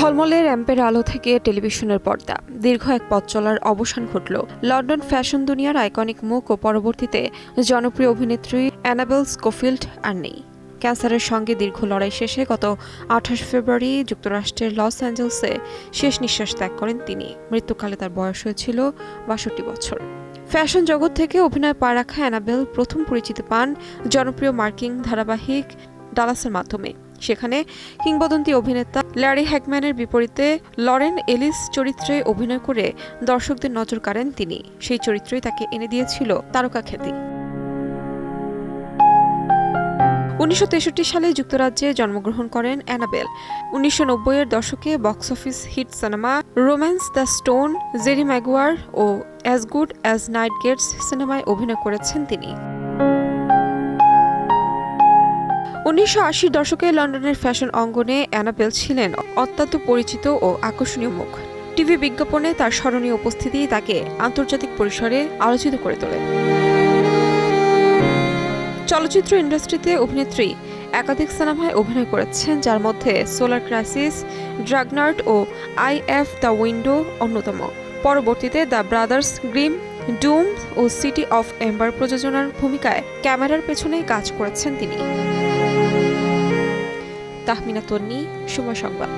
ঝলমলে র্যাম্পের আলো থেকে টেলিভিশনের পর্দা দীর্ঘ এক পথ চলার অবসান ঘটল। লন্ডন ফ্যাশন দুনিয়ার আইকনিক মুখ ও পরবর্তীতে জনপ্রিয় অভিনেত্রী অ্যানাবেল স্কোফিল্ড আর নেই। ক্যান্সারের সঙ্গে দীর্ঘ লড়াই শেষে গত ২৮ ফেব্রুয়ারি যুক্তরাষ্ট্রের লস অ্যাঞ্জেলসে শেষ নিঃশ্বাস ত্যাগ করেন তিনি। মৃত্যুকালে তার বয়স হয়েছিল ৬২ বছর। ফ্যাশন জগৎ থেকে অভিনয়ে পা রাখা অ্যানাবেল প্রথম পরিচিতি পান জনপ্রিয় মার্কিন ধারাবাহিক ডালাসের মাধ্যমে। সেখানে কিংবদন্তি অভিনেতা ল্যারি হ্যাকম্যানের বিপরীতে লরেন এলিস চরিত্রে অভিনয় করে দর্শকদের নজর কাড়েন তিনি। সেই চরিত্রই তাকে এনে দিয়েছিল তারকা খ্যাতি। ১৯৬৩ সালে যুক্তরাজ্যে জন্মগ্রহণ করেন অ্যানাবেল। ১৯৯০-এর দশকে box office hit cinema romance the stone, Jerry Maguire ও as good as it gets সিনেমায় অভিনয় করেছেন তিনি। ১৯৮০ দশকে লন্ডনের ফ্যাশন অঙ্গনে অ্যানাবেল ছিলেন অত্যন্ত পরিচিত ও আকর্ষণীয় মুখ। টিভি বিজ্ঞাপনে তার স্মরণীয় উপস্থিতি তাকে আন্তর্জাতিক পরিসরে আলোচিত করে তোলে। চলচ্চিত্র ইন্ডাস্ট্রিতে অভিনেত্রী একাধিক সিনেমায় অভিনয় করেছেন, যার মধ্যে সোলার ক্রাইসিস, ড্রাগনার্ড ও আই অ্যাভ দ্য উইন্ডো অন্যতম। পরবর্তীতে দ্য ব্রাদার্স গ্রিম, ডুম ও সিটি অফ এম্বার প্রযোজনার ভূমিকায় ক্যামেরার পেছনে কাজ করেছেন তিনি। তাহমিনা তন্নি, সময় সংবাদ।